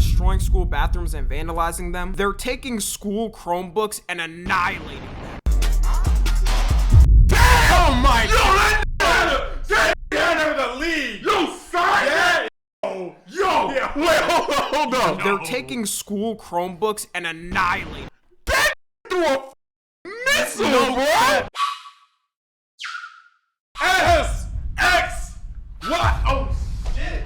destroying school bathrooms and vandalizing them, they're taking school Chromebooks and annihilating them. Oh my god! That the league! Yo, son! Yeah. Yo! Yeah. Wait, hold on. They're taking school Chromebooks and annihilating them. That threw a missile, bro! S, X, Y. Oh, shit.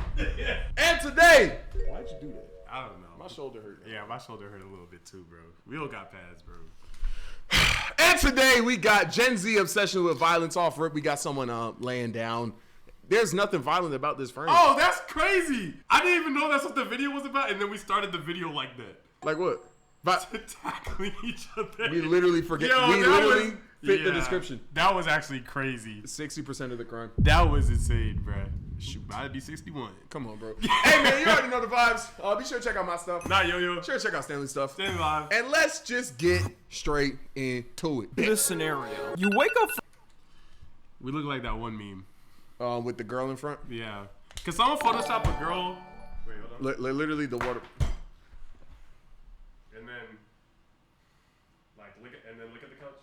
And today. Why'd you do that? I don't know. My shoulder hurt. Yeah, my shoulder hurt a little bit too, bro. We all got pads, bro. And today we got Gen Z obsession with violence off rip. We got someone laying down. There's nothing violent about this frame. Oh, that's crazy. I didn't even know that's what the video was about, and then we started the video like that. Like what? Tackling each other. We literally forget. Yo, we literally fit the description. That was actually crazy. 60% of the crime. That was insane, bro. Shoot, about to be 61. Come on, bro. Hey, man, you already know the vibes. Be sure to check out my stuff. Nah, yo. Sure to check out Stanley's stuff. Stanley live. And let's just get straight into it. This scenario. You wake up. We look like that one meme. With the girl in front? Yeah. Can someone Photoshop a girl? Wait, hold on. Literally the water. And then, look at the couch.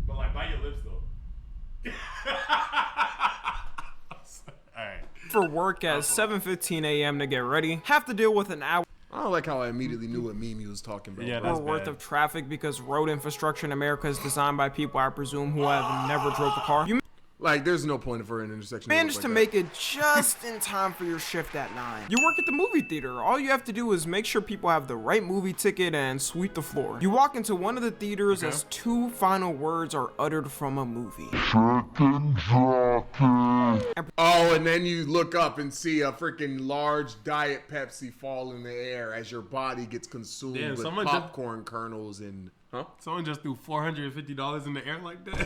But bite your lips though. Alright. For work at 7:15 a.m. to get ready. Have to deal with an hour. I don't like how I immediately knew what meme he was talking about. Yeah, bro. that's worth bad. of traffic because road infrastructure in America is designed by people, I presume, who have never drove the car. You Like, there's no point for an intersection. managed to make it just in time for your shift at 9. You work at the movie theater. All you have to do is make sure people have the right movie ticket and sweep the floor. You walk into one of the theaters as 2 final words are uttered from a movie. Oh, and then you look up and see a freaking large Diet Pepsi fall in the air as your body gets consumed with popcorn kernels and... Huh? Someone just threw $450 in the air like that.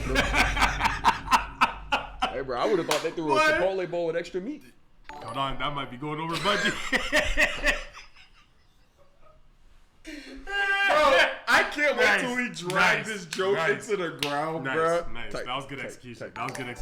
Hey, bro, I would have thought they threw a Chipotle bowl with extra meat. Hold on, that might be going over budget. Bro, I can't wait till we drag this joke into the ground, bro. Nice. That was good execution.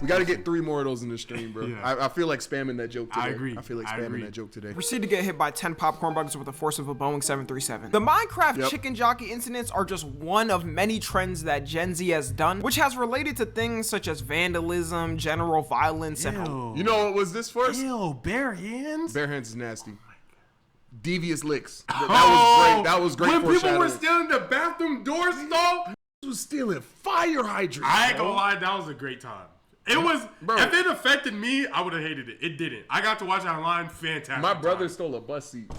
We got to get 3 more of those in the stream, bro. Yeah. I feel like spamming that joke today. I agree. I feel like spamming that joke today. Proceed to get hit by 10 popcorn bugs with the force of a Boeing 737. The Minecraft chicken jockey incidents are just one of many trends that Gen Z has done, which has related to things such as vandalism, general violence, and... You know what was this first? Ew, bare hands? Bare hands is nasty. Devious licks. That was great. That was great. When people were stealing the bathroom door stall, was stealing fire hydrants. I ain't gonna lie, that was a great time. It was, bro. If it affected me, I would have hated it. It didn't. I got to watch it online. Fantastic. My brother stole a bus seat.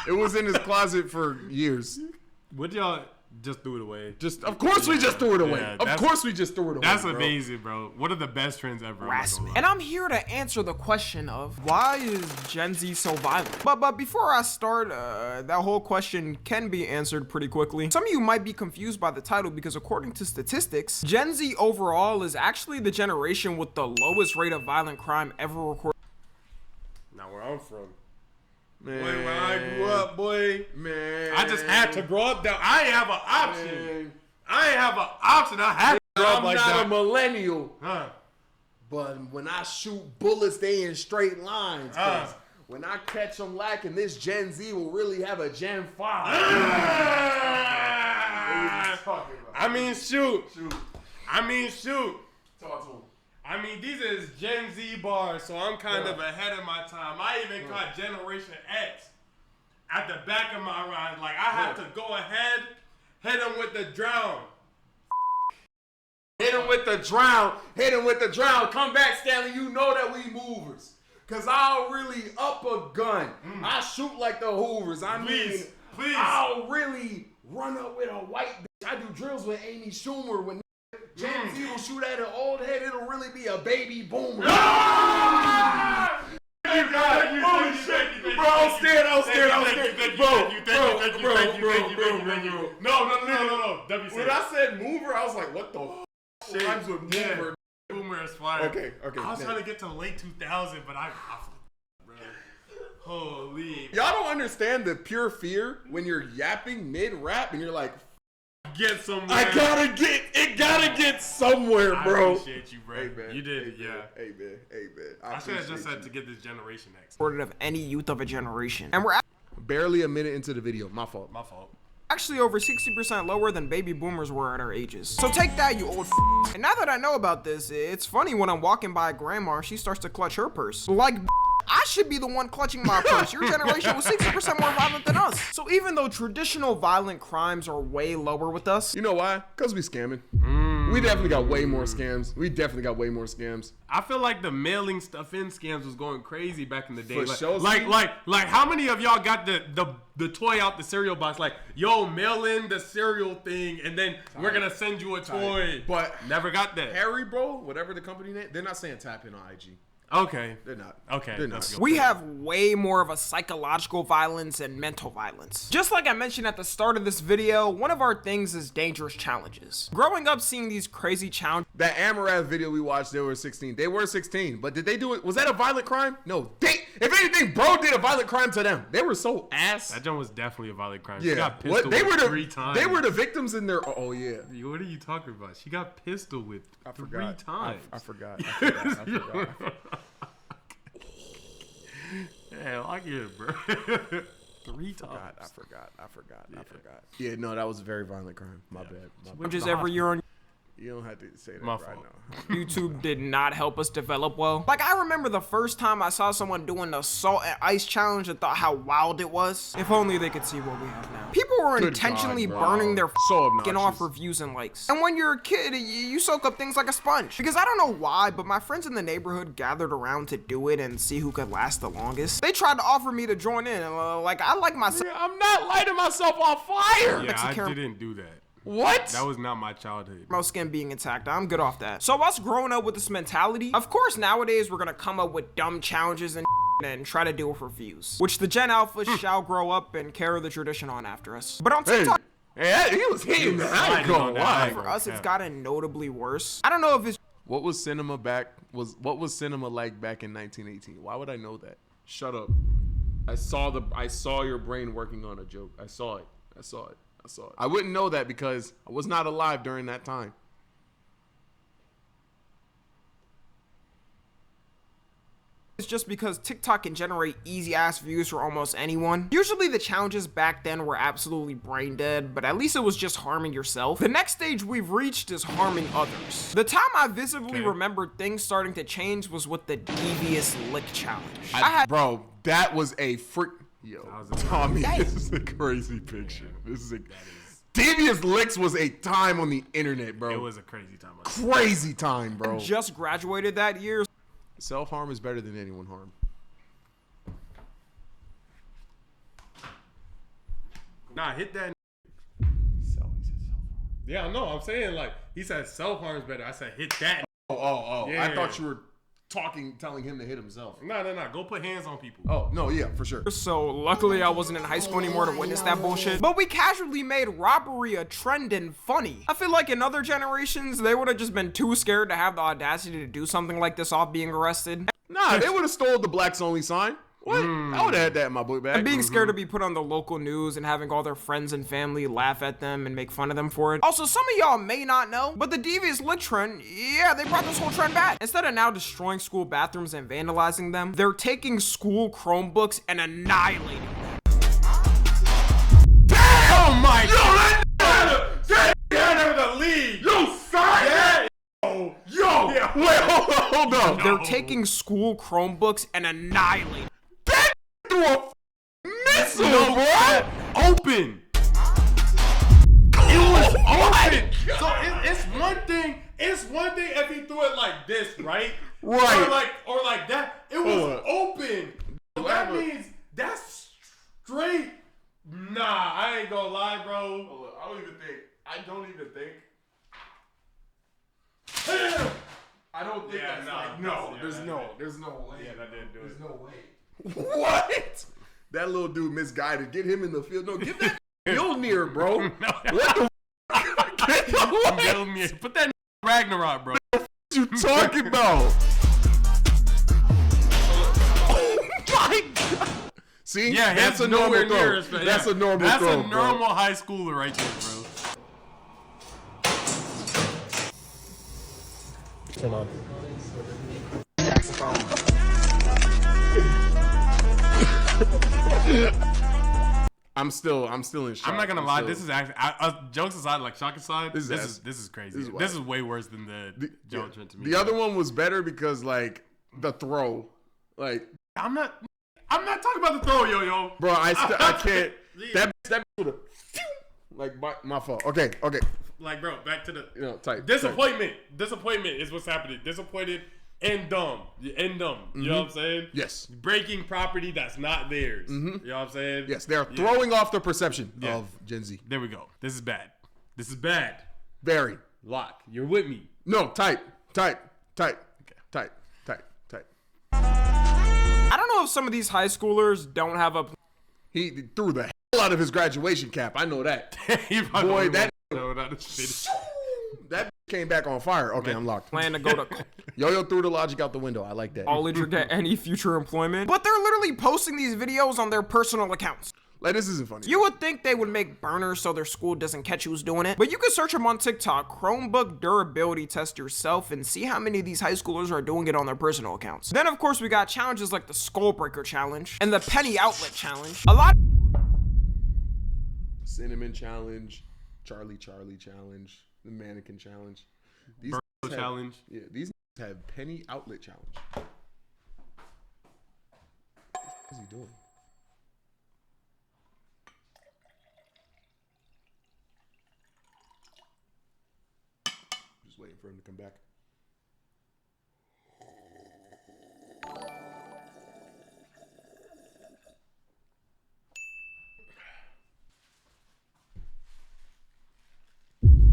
It was in his closet for years. Would y'all just threw it away? Of course we just threw it away. Yeah, of course we just threw it away. That's amazing, bro. One of the best trends ever. And I'm here to answer the question of why is Gen Z so violent? But before I start, that whole question can be answered pretty quickly. Some of you might be confused by the title because according to statistics, Gen Z overall is actually the generation with the lowest rate of violent crime ever recorded. Not where I'm from. Man. Boy, when I grew up, boy, man, I just had to grow up. I ain't have an option. Man. I ain't have an option. I had to grow up like that. I'm not a millennial. Huh. But when I shoot bullets, they in straight lines. Cause when I catch them lacking, this Gen Z will really have a Gen 5. I mean, shoot. Talk to him. I mean, these is Gen Z bars, so I'm kind of ahead of my time. I even caught Generation X at the back of my ride. Like, I have to go ahead, hit them with the drown. Hit him with the drown. Hit him with the drown. Come back, Stanley. You know that we movers. Because I'll really up a gun. I shoot like the Hoovers. Please. I'll really run up with a white bitch. I do drills with Amy Schumer. When Gen Z will shoot at an old head, it'll really be a baby boomer. Thank you. Bro, I'm scared. No. W When I said mover, I was like, what the f*** rhymes with mover? Boomer is fire. Okay. I was trying to get to late 2000, but I bro. Holy. Y'all don't understand the pure fear when you're yapping mid-rap and you're like, get somewhere. I gotta get It gotta get somewhere, bro. I appreciate you, bro. Hey, man. You did, hey, yeah. Man. Hey, man. Hey, man. I should have just said to get this generation next. Of any youth of a generation. And we're barely a minute into the video. My fault. My fault. actually over 60% lower than baby boomers were at our ages. So take that, you old f. And now that I know about this, it's funny when I'm walking by grandma and she starts to clutch her purse. Like, I should be the one clutching my purse. Your generation was 60% more violent than us. So even though traditional violent crimes are way lower with us, you know why? Because we scamming. We definitely got way more scams. We definitely got way more scams. I feel like the mailing stuff in scams was going crazy back in the day. For sure. Like how many of y'all got the toy out the cereal box? Like, yo, mail in the cereal thing, and then we're gonna send you a toy. But never got that. Harry, bro, whatever the company name, they're not saying tap in on IG. Okay. They're not. Okay. They're not. we have way more of a psychological violence and mental violence. Just like I mentioned at the start of this video, one of our things is dangerous challenges. Growing up seeing these crazy challenges. That Amarath video we watched, they were 16. They were 16, but did they do it? Was that a violent crime? No. If anything, bro did a violent crime to them. They were so ass. That joint was definitely a violent crime. Yeah. She got pistol They were the 3 times. They were the victims in their. Oh yeah. What are you talking about? She got pistol whipped 3 times. I forgot. I forgot. Hell, I get it, bro. 3 times. I forgot. Yeah, no, that was a very violent crime. My bad. Which is every year on You don't have to say that My right fault. now. YouTube did not help us develop well. Like, I remember the first time I saw someone doing the salt and ice challenge and thought how wild it was. If only they could see what we have now. People were Good intentionally God, bro. burning their So f***ing obnoxious. off for views and likes. And when you're a kid, you soak up things like a sponge. Because I don't know why, but my friends in the neighborhood gathered around to do it and see who could last the longest. They tried to offer me to join in. Like, I like myself. I'm not lighting myself on fire. Yeah, I Mexican- didn't do that. What? That was not my childhood. My skin being intact. I'm good off that. So us growing up with this mentality, of course nowadays we're gonna come up with dumb challenges and try to do it for views, which the Gen Alpha shall grow up and carry the tradition on after us. But on TikTok, Hey, he was hitting that. I ain't gonna lie. for us, it's gotten notably worse. I don't know if it's What was cinema like back in 1918? Why would I know that? Shut up. I saw your brain working on a joke. I saw it. I wouldn't know that because I was not alive during that time. just because TikTok can generate easy ass views for almost anyone. Usually the challenges back then were absolutely brain dead, but at least it was just harming yourself. The next stage we've reached is harming others. The time I visibly remembered things starting to change was with the devious lick challenge. Bro, that was a freak. Yo, was a- Tommy, this is a crazy picture. Devious Licks was a time on the internet, bro. It was a crazy time. Crazy time, bro. Just graduated that year. Self-harm is better than anyone harm. Nah, hit that. Yeah, I know. I'm saying, like, he said self-harm is better. I said hit that. Oh. Yeah. I thought you were telling him to hit himself. No. Go put hands on people. Oh, no, yeah, for sure. So luckily I wasn't in high school anymore to witness that bullshit. But we casually made robbery a trend and funny. I feel like in other generations, they would have just been too scared to have the audacity to do something like this off being arrested. Nah, they would have stole the blacks only sign. What? I would have had that in my book bag. And being scared to be put on the local news and having all their friends and family laugh at them and make fun of them for it. Also, some of y'all may not know, but the devious lick trend, yeah, they brought this whole trend back. Instead of now destroying school bathrooms and vandalizing them, they're taking school Chromebooks and annihilating them. Oh my God! Get out of the league! Yo, son! Yo! Yeah. Wait, hold on. They're taking school Chromebooks and annihilating. Threw a missile, No, bro! open. It was open. So it's one thing. It's one thing if he threw it like this, right? Right. Or like that. It was Hold up. open. So that means that's straight. Nah, I ain't gonna lie, bro. I don't even think. I don't even think. I don't think Yeah, that's nah, like, no, there's that no way. Yeah, that didn't do it. no way. What? That little dude misguided. Get him in the field. No, get that Mjolnir, bro. What the get the Put that in Ragnarok, bro. what you talking about? Oh my God. See? Yeah, that's a nowhere normal near throw. us. That's a normal That's throw, a normal high schooler right there, bro. Turn on. I'm still in shock. I'm not gonna lie. This is actually jokes aside, like shock aside. This is crazy. This is way worse than the Joe Trent to me. The other one was better because like the throw, like I'm not talking about the throw, yo. Bro, I can't. That would have like my fault. Okay. Like, bro, back to the type. Disappointment. Disappointment is what's happening. Disappointed and dumb. You know what I'm saying? Yes. Breaking property that's not theirs. You know what I'm saying? Yes, they're throwing off the perception of Gen Z. There we go. This is bad. Very. Lock. You're with me. No, type. I don't know if some of these high schoolers don't have a. He threw the hell out of his graduation cap. I know that. Boy, that came back on fire. Okay, I'm locked. Plan to go to Yo threw the logic out the window. I like that. college or get any future employment. But they're literally posting these videos on their personal accounts. Like, this isn't funny. You would think they would make burners so their school doesn't catch who's doing it. But you can search them on TikTok, Chromebook durability test yourself, and see how many of these high schoolers are doing it on their personal accounts. Then, of course, we got challenges like the Skull Breaker Challenge and the Penny Outlet Challenge. A lot. Cinnamon Challenge, Charlie Challenge, the Mannequin Challenge. These Challenge. Yeah, these have Penny Outlet Challenge. What is he doing? Just waiting for him to come back.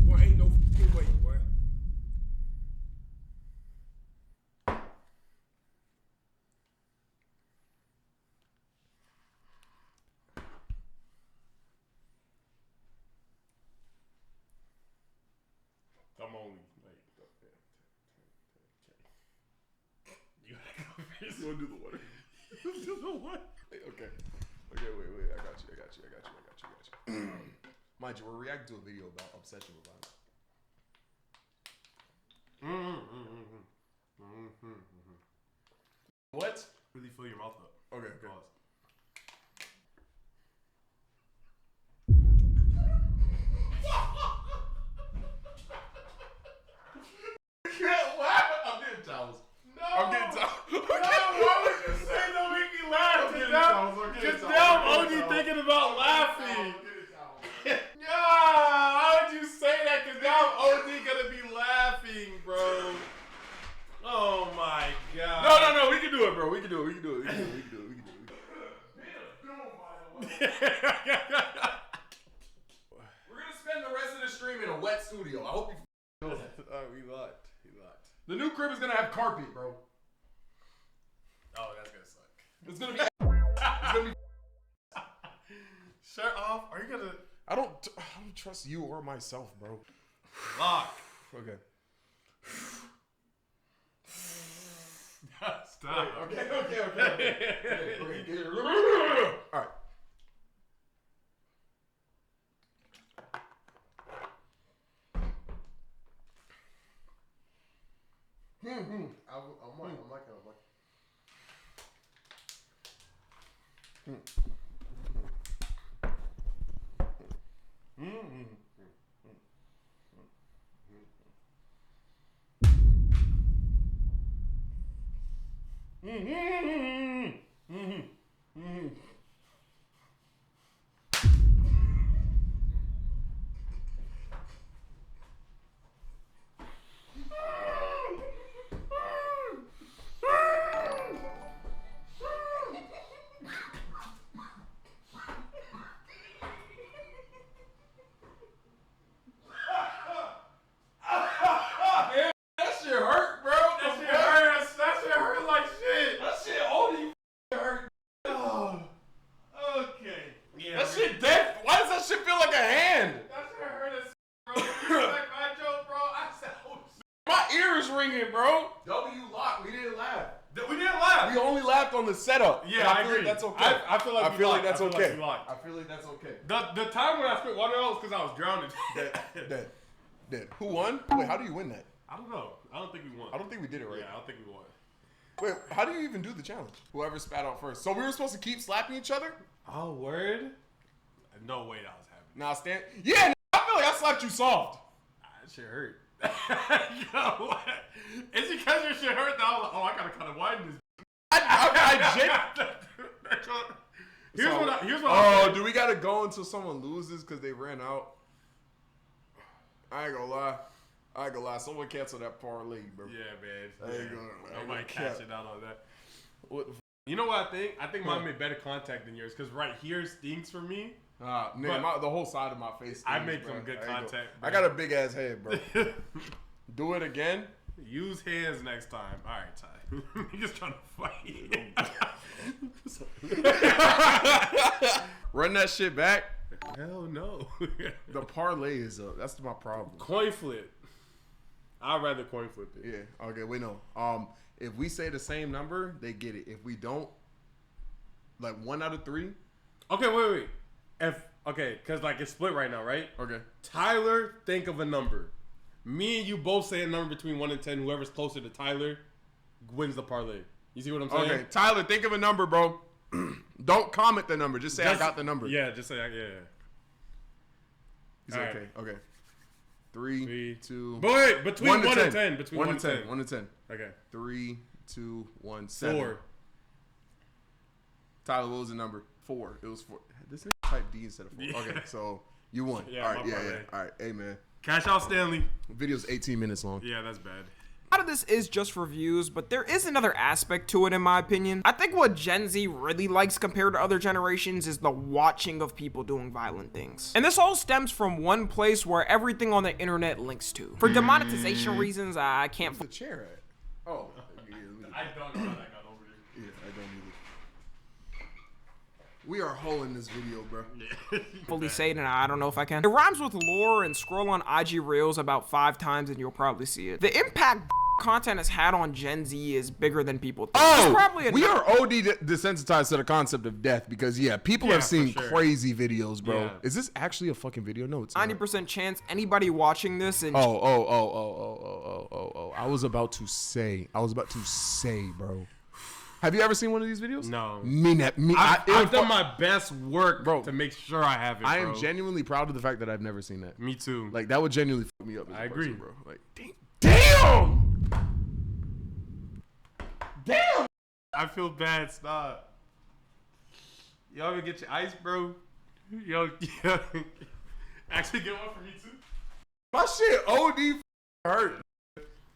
Boy, ain't no f***ing way, boy. I'm only like, you gotta go first. You want to do the water? Do the what? Okay, wait. I got you. Mind you, we're reacting to a video about obsession with violence. What? Really fill your mouth up. Okay. Pause. I'm getting towels. I'm getting towels. Why would you say don't make me laugh? Because now I'm only thinking about laughing. Yeah, how would you say that? Because now I'm only gonna be laughing, bro. Oh my god. No. We can do it, bro. We can do it. We're gonna spend the rest of the stream in a wet studio. I hope you know that. He locked. The new crib is gonna have carpet, bro. Oh, that's gonna suck. It's gonna be. Shut off. Are you gonna I don't trust you or myself, bro. lock? Okay. Stop. Okay. All right. I'm like. Bro. W lock. We didn't laugh. We didn't laugh. We only laughed on the setup. Yeah, I feel agree. like that's okay. I feel like I feel like that's I feel okay. Like we locked. I feel like that's okay. The time when I spit water out was because I was drowning. Dead. Who won? Wait, how do you win that? I don't know. I don't think we won. I don't think we did it right. Yeah, I don't think we won. Wait, how do you even do the challenge? Whoever spat out first. So we were supposed to keep slapping each other? Oh, word? No way that was happening. Nah, Stan. Yeah, I feel like I slapped you soft. That shit hurt. Yo, what? It's because your shit hurt that I was like, oh, I gotta kind of widen this. Here's what Oh, do we gotta go until someone loses because they ran out? I ain't gonna lie. Someone cancel that parlay, bro. Yeah, man. I ain't gonna Nobody catching out on that. What? You know what I think? I think mine made better contact than yours because right here stinks for me. Nigga, the whole side of my face. I make some good contact. I got a big ass head, bro. Do it again. Use hands next time. All right, Ty. Niggas trying to fight. Run that shit back. Hell no. The parlay is up. That's my problem. Coin flip. I'd rather coin flip it. Yeah. Okay. We know. If we say the same number, they get it. If we don't, like 1 out of 3. Okay. Wait. Because like it's split right now, right? Okay. Tyler, think of a number. Me and you both say a number between 1 and 10. Whoever's closer to Tyler wins the parlay. You see what I'm saying? Okay. Tyler, think of a number, bro. Don't comment the number. Just say I got the number. Yeah. Just say yeah. He's okay. Right. Okay. 3, 2. But wait, between 1 and 10. Between 1 and 10. 1 and 10. Okay. 3, 2, 1, 7. 4. Tyler, what was the number? 4. It was 4. This nigga type D instead of 4. Yeah. Okay, so you won. Yeah, all right, yeah. All right, hey man. Cash out, Stanley. Video's 18 minutes long. Yeah, that's bad. A lot of this is just for views, but there is another aspect to it in my opinion. I think what Gen Z really likes compared to other generations is the watching of people doing violent things. And this all stems from one place where everything on the internet links to. For demonetization reasons, I can't... The chair at? Oh. I don't know how that got over there. Yeah, I don't either. We are holding this video, bro. fully say it, and I don't know if I can. It rhymes with lore, and scroll on IG Reels about 5 times and you'll probably see it. The impact content has had on Gen Z is bigger than people think. Oh, we are OD desensitized to the concept of death because, people have seen crazy videos, bro. Yeah. Is this actually a fucking video? No, it's 90% chance anybody watching this and... Oh. I was about to say, bro. Have you ever seen one of these videos? No. I've done my best work, bro, to make sure I have it, bro. I am genuinely proud of the fact that I've never seen that. Me too. Like, that would genuinely fuck me up as I a agree, person, bro. Like, damn! I feel bad. Stop. Y'all gonna get your ice, bro? Yo, actually get one for me too. My shit OD hurt.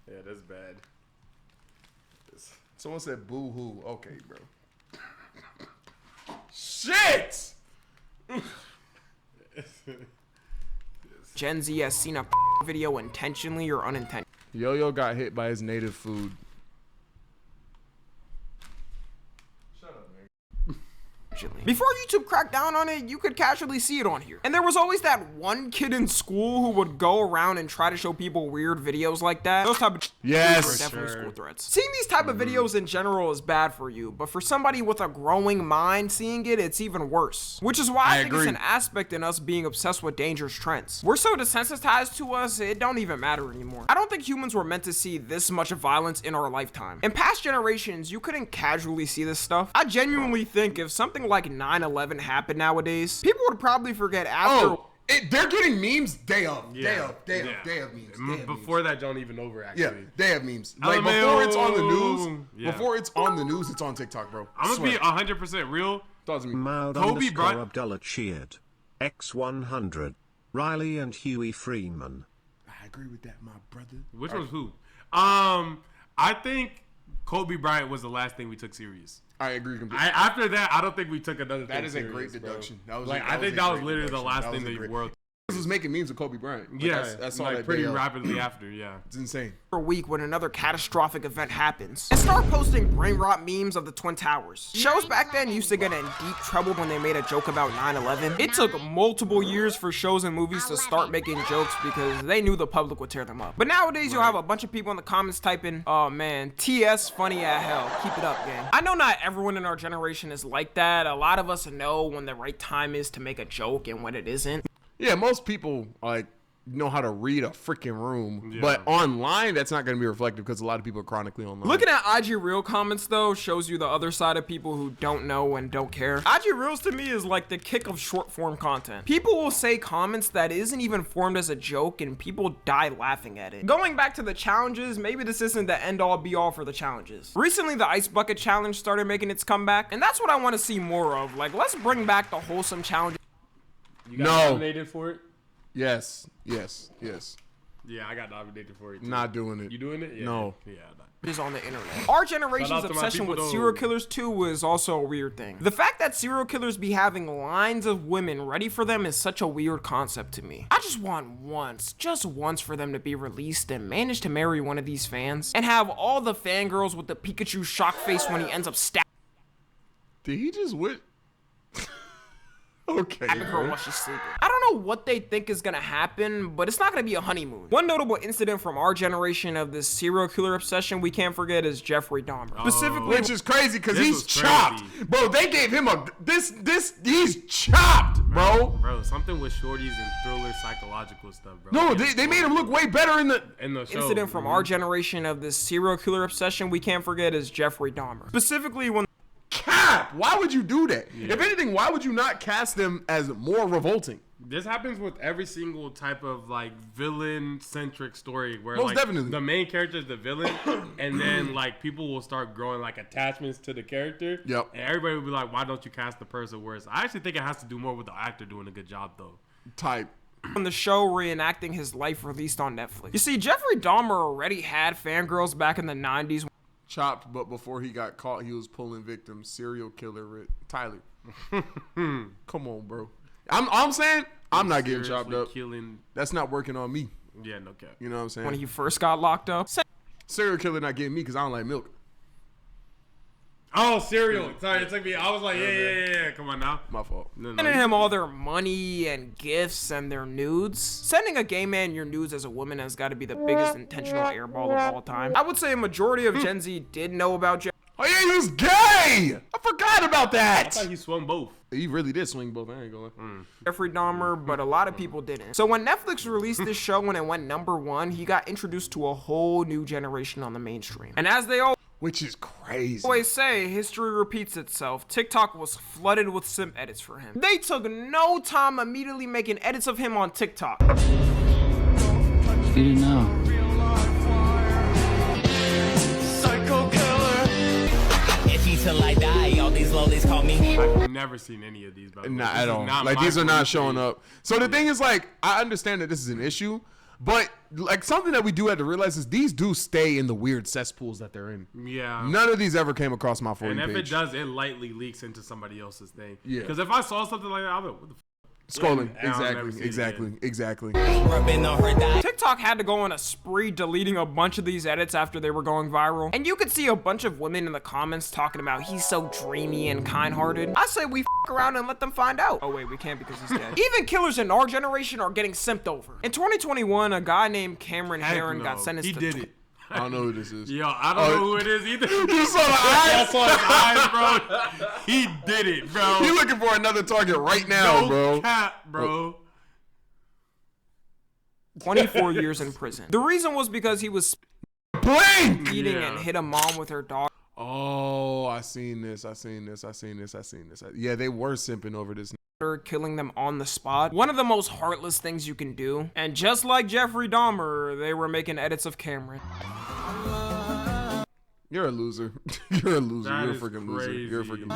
Yeah, that's bad. Someone said boo hoo. Okay, bro. Shit! Gen Z has seen a video intentionally or unintentionally. Yo-Yo got hit by his native food. Before YouTube cracked down on it, you could casually see it on here. And there was always that one kid in school who would go around and try to show people weird videos like that. Those type of were definitely school threats. Seeing these type of videos in general is bad for you, but for somebody with a growing mind seeing it, it's even worse. Which is why I think it's an aspect in us being obsessed with dangerous trends. We're so desensitized to us, it don't even matter anymore. I don't think humans were meant to see this much violence in our lifetime. In past generations, you couldn't casually see this stuff. I genuinely think if something like 9/11 happened nowadays, people would probably forget after. They're getting memes day of memes. Before that, don't even over actually. Yeah, they have memes. Like before it's on the news, it's on TikTok, bro. I'm gonna be 100% real. Kobe Bryant, Abdullah cheered. X100, Riley and Huey Freeman. I agree with that, my brother. Which one's who? I think Kobe Bryant was the last thing we took serious. I agree completely. After that, I don't think we took another thing serious. That is a great deduction. I think that was literally the last thing the world. Was making memes with Kobe Bryant. Like, yeah, that's like pretty rapidly after. Yeah, it's insane. For a week when another catastrophic event happens, and start posting brain rot memes of the Twin Towers. Shows back then used to get in deep trouble when they made a joke about 9/11. It took multiple years for shows and movies to start making jokes because they knew the public would tear them up. But nowadays you'll have a bunch of people in the comments typing, "Oh man, TS funny as hell. Keep it up, gang." I know not everyone in our generation is like that. A lot of us know when the right time is to make a joke and when it isn't. Yeah, most people like know how to read a freaking room. Yeah. But online, that's not going to be reflective because a lot of people are chronically online. Looking at IG Reel comments, though, shows you the other side of people who don't know and don't care. IG Reels to me is like the kick of short form content. People will say comments that isn't even formed as a joke and people die laughing at it. Going back to the challenges, maybe this isn't the end all be all for the challenges. Recently, the Ice Bucket Challenge started making its comeback, and that's what I want to see more of. Like, let's bring back the wholesome challenges. You got nominated for it? Yes. Yeah, I got nominated for it too. Not doing it. You doing it? Yeah. No. Yeah. Is on the internet. Our generation's obsession with serial killers too was also a weird thing. The fact that serial killers be having lines of women ready for them is such a weird concept to me. I just want just once for them to be released and manage to marry one of these fans and have all the fangirls with the Pikachu shock face when he ends up stabbing. Did he just win? Okay. Her while she's sleeping. I don't know what they think is gonna happen, but it's not gonna be a honeymoon. One notable incident from our generation of this serial killer obsession we can't forget is Jeffrey Dahmer. Specifically, which is crazy because he's chopped. Bro, they gave him he's chopped, bro. Bro, something with shorties and thriller psychological stuff, bro. No, they made him look way better in the show. Incident from our generation of this serial killer obsession we can't forget is Jeffrey Dahmer. Specifically when Cap, why would you do that? Yeah. If anything, why would you not cast them as more revolting? This happens with every single type of like villain-centric story where most definitely the main character is the villain, and then like people will start growing like attachments to the character. Yep. And everybody will be like, "Why don't you cast the person worse?" I actually think it has to do more with the actor doing a good job, though. On the show reenacting his life released on Netflix. You see, Jeffrey Dahmer already had fangirls back in the 90s. Chopped, but before he got caught, he was pulling victims. Serial killer Tyler. Come on, bro. I'm saying I'm not getting chopped up. That's not working on me. Yeah, no cap. You know what I'm saying? When he first got locked up. Serial killer not getting me because I don't like milk. Oh, cereal. Sorry, it took me. I was like, yeah. Come on now. My fault. Sending him all their money and gifts and their nudes. Sending a gay man your nudes as a woman has got to be the biggest intentional airball of all time. I would say a majority of Gen Z did know about Oh yeah, he was gay! I forgot about that! I thought he swung both. He really did swing both. I ain't gonna Jeffrey Dahmer, but a lot of people didn't. So when Netflix released this show and it went #1, he got introduced to a whole new generation on the mainstream. And as they all which is crazy. Always say, history repeats itself. TikTok was flooded with simp edits for him. They took no time immediately making edits of him on TikTok. You didn't know. Psycho killer. If he till I die, all these lollies call me. I've never seen any of these, but not at all. Like these are not showing up. So the thing is, like, I understand that this is an issue. But like something that we do have to realize is these do stay in the weird cesspools that they're in. Yeah. None of these ever came across my 40 page. And if it does, it lightly leaks into somebody else's thing. Yeah. Because if I saw something like that, I'll be like, what the f? Scrolling. Exactly. TikTok had to go on a spree deleting a bunch of these edits after they were going viral. And you could see a bunch of women in the comments talking about he's so dreamy and kind-hearted. I say we f around and let them find out. Oh wait, we can't because he's dead. Even killers in our generation are getting simped over. In 2021, a guy named Cameron Herron got sentenced to... He did it. I don't know who this is. Yo, I don't know who it is either. You saw the eyes? I saw his eyes, bro. He did it, bro. He looking for another target right now, bro. No cap, bro. 24 years in prison. The reason was because he was eating and hit a mom with her dog. Oh, I seen this. Yeah, they were simping over this. Killing them on the spot. One of the most heartless things you can do. And just like Jeffrey Dahmer, they were making edits of Cameron. You're a loser. You're a loser. You're a freaking loser. You're a freaking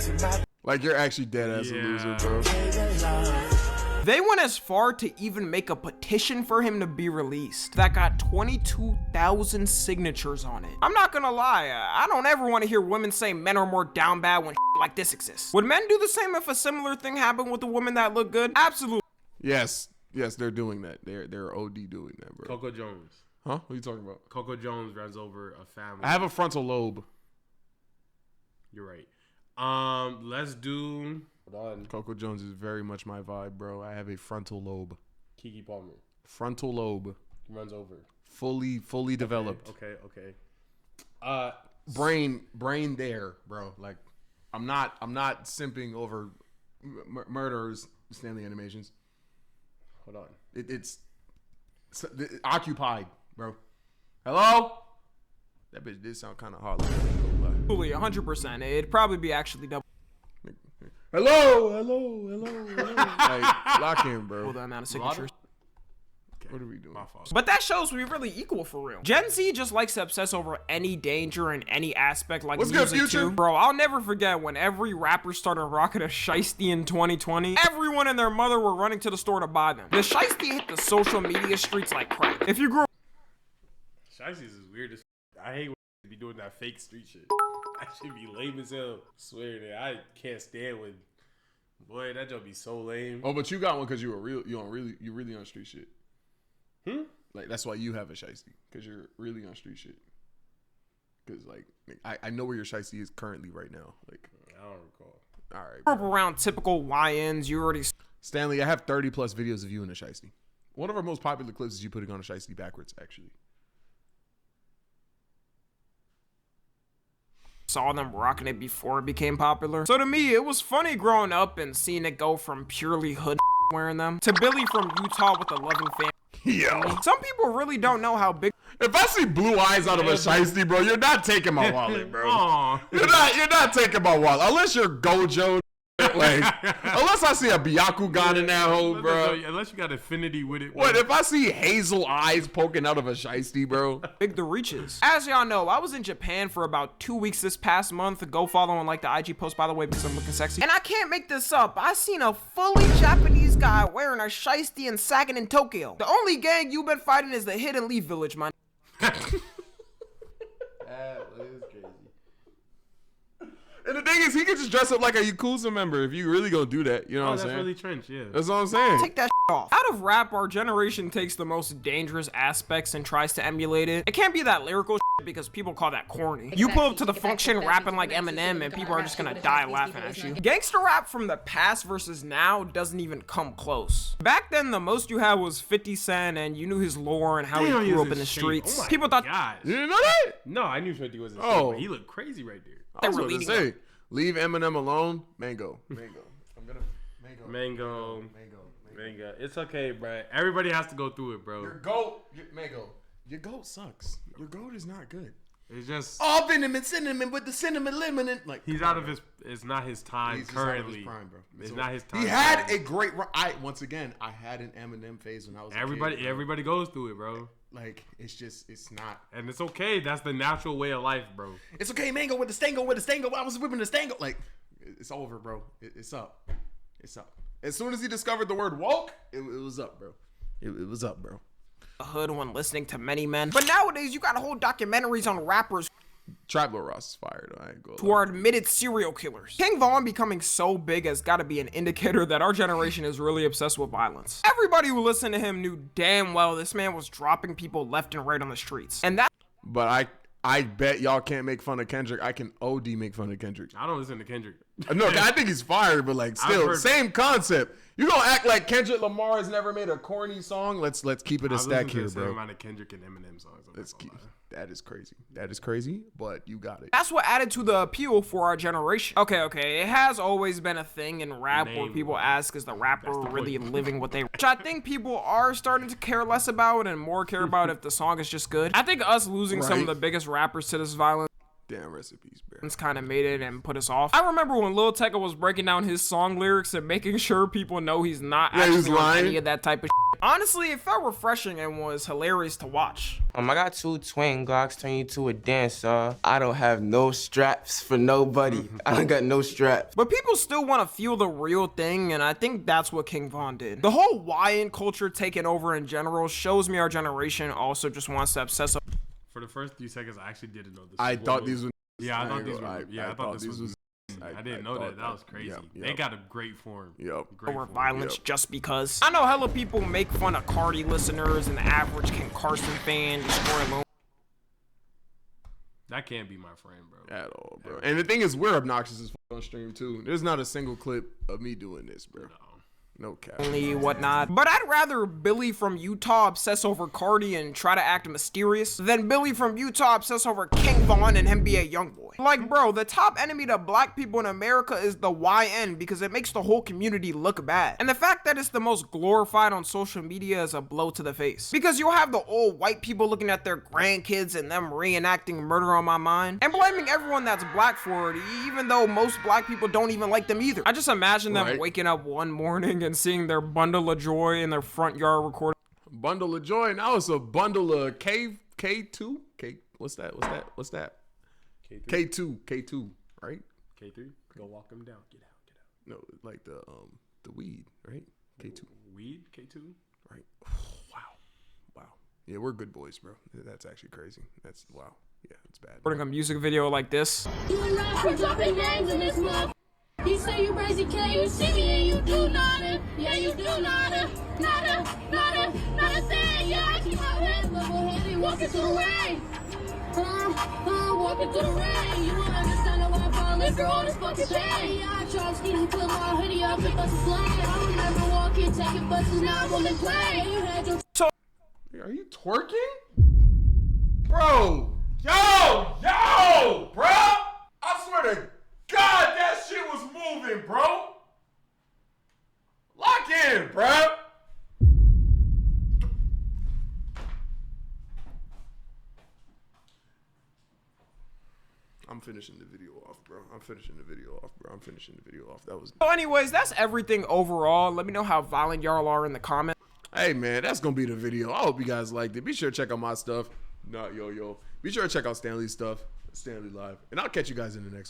loser. Like, you're actually dead as a loser, bro. They went as far to even make a petition for him to be released that got 22,000 signatures on it. I'm not gonna lie, I don't ever want to hear women say men are more down bad when like this exists. Would men do the same if a similar thing happened with a woman that looked good? Absolutely. Yes, they're doing that. They're OD doing that, bro. Coco Jones. Huh? What are you talking about? Coco Jones runs over a family. I have a frontal lobe. You're right. Let's do... Coco Jones is very much my vibe, bro. I have a frontal lobe. Keke Palmer. Frontal lobe. Runs over. Fully developed. Okay. Brain there, bro. Like, I'm not simping over murderers. Stanley Animations. Hold on. It's occupied, bro. Hello. That bitch did sound kind of hard. Fully 100%. It'd probably be actually double. Hello. Like, lock in, bro. The amount of signatures. What are we doing? But that shows we really equal for real. Gen Z just likes to obsess over any danger in any aspect, like What's music good, Future? too. Bro, I'll never forget when every rapper started rocking a shiesty in 2020. Everyone and their mother were running to the store to buy them. The shiesty hit the social media streets like crack. If you grew up, Shiesties is weird as I hate when they be doing that fake street shit. That should be lame as hell. Swear that I can't stand when boy that joke be so lame. Oh, but you got one because you really on street shit. Like that's why you have a shiesty, because you're really on street shit. Because like I know where your shiesty is currently right now. Like I don't recall. All right, grew up around typical YNs, you already Stanley, I have 30 plus videos of you in a shiesty. One of our most popular clips is you putting on a shiesty backwards, actually. saw them rocking it before it became popular. So to me, it was funny growing up and seeing it go from purely hood wearing them to Billy from Utah with a loving family. Yo. Some people really don't know how big. If I see blue eyes out of a shiesty, bro, you're not taking my wallet, bro. You're not taking my wallet. Unless you're Gojo. Like, unless I see a Byakugan in that hole, bro. Unless you got affinity with it. Bro. What if I see hazel eyes poking out of a shiesty, bro? Big the reaches. As y'all know, I was in Japan for about 2 weeks this past month. Go follow on like the IG post, by the way, because I'm looking sexy. And I can't make this up. I seen a fully Japanese guy wearing a shiesty and sagging in Tokyo. The only gang you've been fighting is the Hidden Leaf Village, man. And the thing is, he could just dress up like a Yakuza member if you really gonna do that. You know what I'm saying? That's really trench, yeah. That's what I'm saying. Take that off. Out of rap, our generation takes the most dangerous aspects and tries to emulate it. It can't be that lyrical because people call that corny. You pull up to the function rapping like Eminem and people are just gonna die laughing at you. Gangster rap from the past versus now doesn't even come close. Back then, the most you had was 50 Cent and you knew his lore and how he grew up in the streets. Oh People thought you didn't know that? No, I knew 50 was a Oh. he looked crazy right there. I was going to say, leave Eminem alone. Mango. I'm gonna Mango. It's okay, bro. Everybody has to go through it, bro. Your goat, Mango. Your goat sucks. Your goat is not good. It's just all venom and cinnamon with the cinnamon lemon. And, like he's out of his. It's not his time he's currently. Out of his prime, bro. It's not his time. He had a great. I had an Eminem phase when I was. Everybody goes through it, bro. Like it's not. And it's okay. That's the natural way of life, bro. It's okay, Mango with the stango. I was whipping the stango. Like it's over, bro. It's up. It's up. As soon as he discovered the word woke, it was up, bro. It was up, bro. hood when listening to many men. But nowadays, you got whole documentaries on rappers Trap Lil Ross is fired. I ain't gonna who are admitted serial killers. King Von becoming so big has got to be an indicator that our generation is really obsessed with violence. Everybody who listened to him knew damn well this man was dropping people left and right on the streets. And that. But I bet y'all can't make fun of Kendrick. I can OD make fun of Kendrick. I don't listen to Kendrick. No, I think he's fired, but like still, same concept. You gonna act like Kendrick Lamar has never made a corny song? Let's keep it a stack here, bro. The amount of Kendrick and Eminem songs. Let's keep. That is crazy. That is crazy, but you got it. That's what added to the appeal for our generation. Okay. It has always been a thing in rap where people ask, is the rapper really living what they... Which I think people are starting to care less about and more care about if the song is just good. I think us losing some of the biggest rappers to this violence damn recipes, bro. It's kind of made it and put us off. I remember when Lil Tecca was breaking down his song lyrics and making sure people know he's not actually on any of that type of shit. Honestly, it felt refreshing and was hilarious to watch. I got 2 twin Glocks, turn you to a dancer. I don't have no straps for nobody. I don't got no straps. But people still want to feel the real thing, and I think that's what King Von did. The whole YN culture taking over in general shows me our generation also just wants to obsess. For the first few seconds, I actually didn't know this. I thought these were. Yeah, I thought these were. Yeah, I thought this was. I didn't know that. That was crazy. They got a great form. Over violence just because. I know hella people make fun of Cardi listeners and the average Ken Carson fan destroy alone. That can't be my friend, bro. At all, bro. And the thing is, we're obnoxious as fuck on stream too. There's not a single clip of me doing this, bro. No cap. Whatnot. But I'd rather Billy from Utah obsess over Cardi and try to act mysterious than Billy from Utah obsess over King Von and him be a young boy. Like, bro, the top enemy to black people in America is the YN because it makes the whole community look bad. And the fact that it's the most glorified on social media is a blow to the face. Because you'll have the old white people looking at their grandkids and them reenacting Murder on My Mind and blaming everyone that's black for it, even though most black people don't even like them either. I just imagine them waking up one morning and seeing their bundle of joy in their front yard recording. Bundle of joy. Now it's a bundle of K2. What's that? K2, right? K3. Go walk them down. Get out. No, like the weed, right? K2. Weed. K2. Right. Wow. Yeah, we're good boys, bro. That's actually crecrazy. That's wow. Yeah, it's bad. Recording a music video like this. You rap for dropping names in this month. You say you crazy, can you see me and you do nada? Yeah, you do nada thing. Yeah, I keep my head level heavy, walking through the rain. Walking through the rain. You won't understand why I fall liquor on this fucking pain. Yeah, I try to skinny, put my hoodie up and bust a flame. I remember walking, taking buses, now I'm on the plane. You had your Are you twerking? Bro! Yo! Bro! I swear to God, that shit was moving, bro! Lock in, bro! I'm finishing the video off, bro. That was... So anyways, that's everything overall. Let me know how violent y'all are in the comments. Hey, man, that's gonna be the video. I hope you guys liked it. Be sure to check out my stuff. Not yo. Be sure to check out Stanley's stuff. Stanley Live. And I'll catch you guys in the next one.